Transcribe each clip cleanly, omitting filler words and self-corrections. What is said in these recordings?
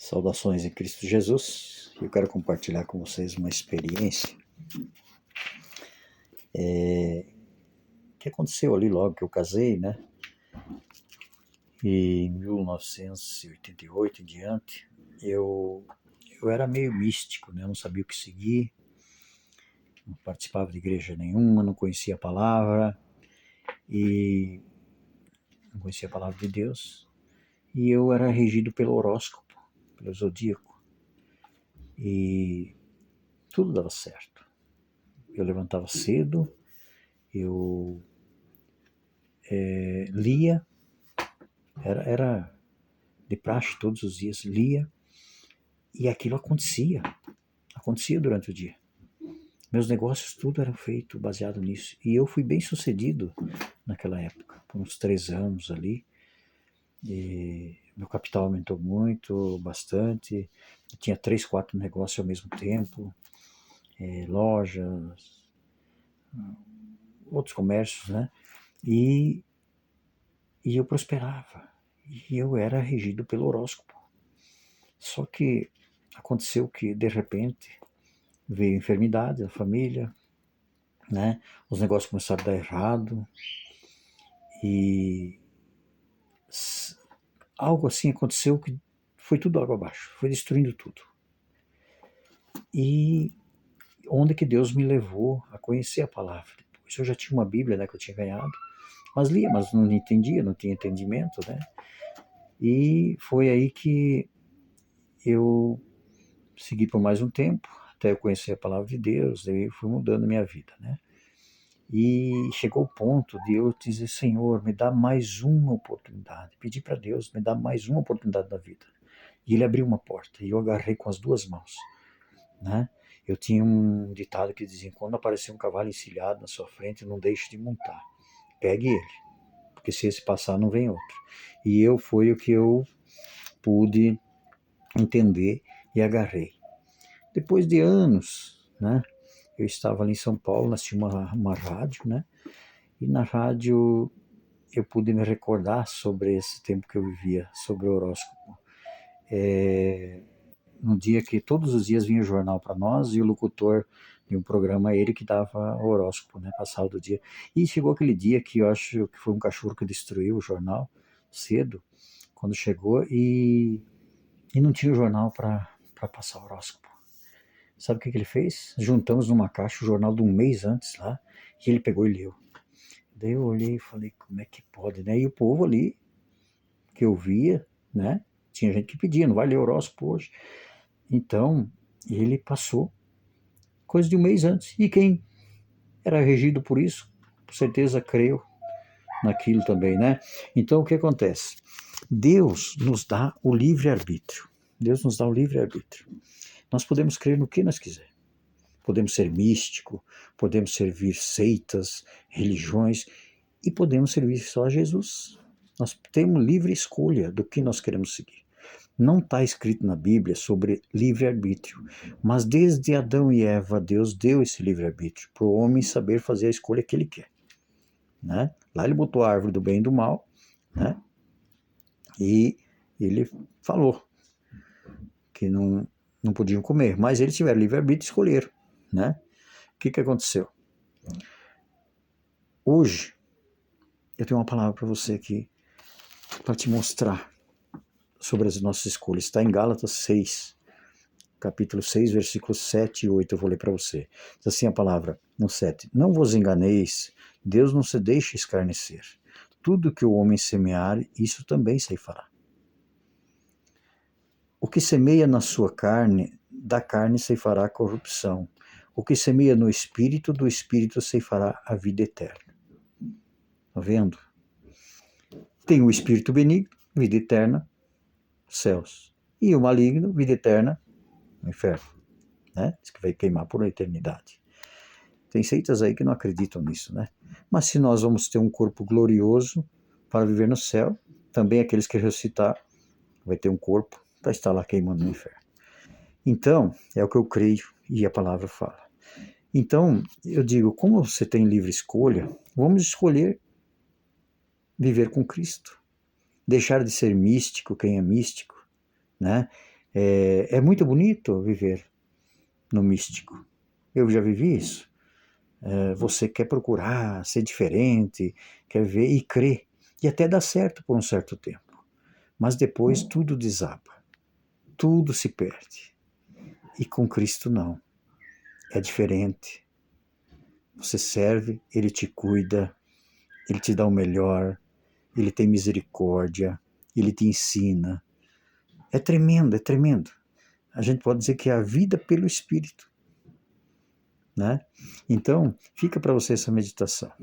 Saudações em Cristo Jesus. Eu quero compartilhar com vocês uma experiência que aconteceu ali logo que eu casei, né? E em 1988 em diante, eu era meio místico, né? Eu não sabia o que seguir, não participava de igreja nenhuma, não conhecia a palavra e não conhecia a palavra de Deus. E eu era regido pelo horóscopo, pelo zodíaco. E tudo dava certo. Eu levantava cedo, eu lia, era de praxe todos os dias, lia, e aquilo acontecia durante o dia. Meus negócios tudo eram feito baseado nisso, e eu fui bem sucedido naquela época, por uns 3 anos ali, e meu capital aumentou muito, bastante, eu tinha 3, 4 negócios ao mesmo tempo, lojas, outros comércios, né, e eu prosperava, e eu era regido pelo horóscopo. Só que aconteceu que, de repente, veio enfermidade na família, né? Os negócios começaram a dar errado e algo assim aconteceu que foi tudo água abaixo, foi destruindo tudo. E onde que Deus me levou a conhecer a palavra? Depois eu já tinha uma Bíblia, né, que eu tinha ganhado, mas lia, mas não entendia, não tinha entendimento, né? E foi aí que eu segui por mais um tempo, até eu conhecer a palavra de Deus, daí fui mudando a minha vida, né? E chegou o ponto de eu dizer, Senhor, me dá mais uma oportunidade. Pedi para Deus, me dá mais uma oportunidade da vida. E Ele abriu uma porta e eu agarrei com as 2 mãos, né? Eu tinha um ditado que dizia, quando aparecer um cavalo encilhado na sua frente, não deixe de montar. Pegue ele, porque se esse passar, não vem outro. E foi o que eu pude entender e agarrei. Depois de anos, né? Eu estava ali em São Paulo, nasci uma rádio, né? E na rádio eu pude me recordar sobre esse tempo que eu vivia, sobre o horóscopo. No dia que todos os dias vinha o jornal para nós e o locutor de um programa, ele que dava o horóscopo, né? Passava do dia. E chegou aquele dia que eu acho que foi um cachorro que destruiu o jornal cedo, quando chegou, e não tinha o jornal para passar o horóscopo. Sabe o que ele fez? Juntamos numa caixa o jornal de um mês antes lá, e ele pegou e leu. Daí eu olhei e falei, como é que pode, né? E o povo ali, que eu via, né? Tinha gente que pedia, não vai ler horóscopo hoje. Então, ele passou coisa de um mês antes. E quem era regido por isso, com certeza creu naquilo também, né? Então, o que acontece? Deus nos dá o livre-arbítrio. Deus nos dá o livre-arbítrio. Nós podemos crer no que nós quisermos. Podemos ser místico, podemos servir seitas, religiões, e podemos servir só a Jesus. Nós temos livre escolha do que nós queremos seguir. Não está escrito na Bíblia sobre livre-arbítrio, mas desde Adão e Eva, Deus deu esse livre-arbítrio para o homem saber fazer a escolha que ele quer. Né? Lá ele botou a árvore do bem e do mal, né? E ele falou que não podiam comer, mas eles tiveram livre-arbítrio e escolheram. Né? O que aconteceu? Hoje, eu tenho uma palavra para você aqui, para te mostrar sobre as nossas escolhas. Está em Gálatas 6, capítulo 6, versículos 7 e 8, eu vou ler para você. Diz assim a palavra, no 7. Não vos enganeis, Deus não se deixa escarnecer. Tudo que o homem semear, isso também ceifará. O que semeia na sua carne, da carne ceifará a corrupção. O que semeia no espírito, do espírito ceifará a vida eterna. Está vendo? Tem o espírito benigno, vida eterna, céus. E o maligno, vida eterna, inferno. Né? Diz que vai queimar por uma eternidade. Tem seitas aí que não acreditam nisso, né? Mas se nós vamos ter um corpo glorioso para viver no céu, também aqueles que ressuscitar vai ter um corpo para estar lá queimando no inferno. Então, é o que eu creio e a palavra fala. Então, eu digo, como você tem livre escolha, vamos escolher viver com Cristo. Deixar de ser místico, quem é místico, né? É muito bonito viver no místico. Eu já vivi isso. Você quer procurar ser diferente, quer ver e crer. E até dá certo por um certo tempo. Mas depois tudo desaba. Tudo se perde. E com Cristo não. É diferente. Você serve, Ele te cuida, Ele te dá o melhor, Ele tem misericórdia, Ele te ensina. É tremendo, é tremendo. A gente pode dizer que é a vida pelo Espírito. Né? Então, fica para você essa meditação.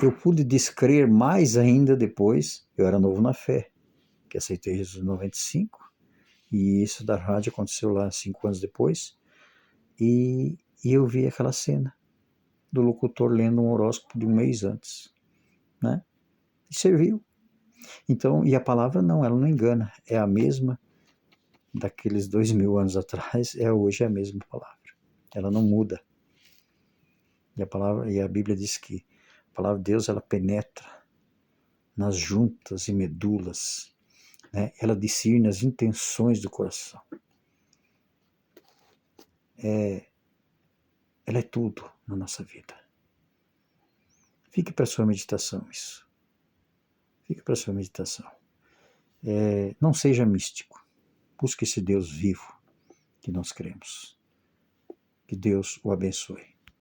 Eu pude descrer mais ainda depois, eu era novo na fé, que aceitei Jesus em 95, e isso da rádio aconteceu lá 5 anos depois, e eu vi aquela cena do locutor lendo um horóscopo de um mês antes, né? E serviu. Então, e a palavra não, ela não engana, é a mesma daqueles 2000 anos atrás, hoje é a mesma palavra. Ela não muda. E a Bíblia diz que a palavra de Deus, ela penetra nas juntas e medulas, né? Ela discerne as intenções do coração. Ela é tudo na nossa vida. Fique para a sua meditação isso. Fique para a sua meditação. Não seja místico. Busque esse Deus vivo que nós cremos. Que Deus o abençoe.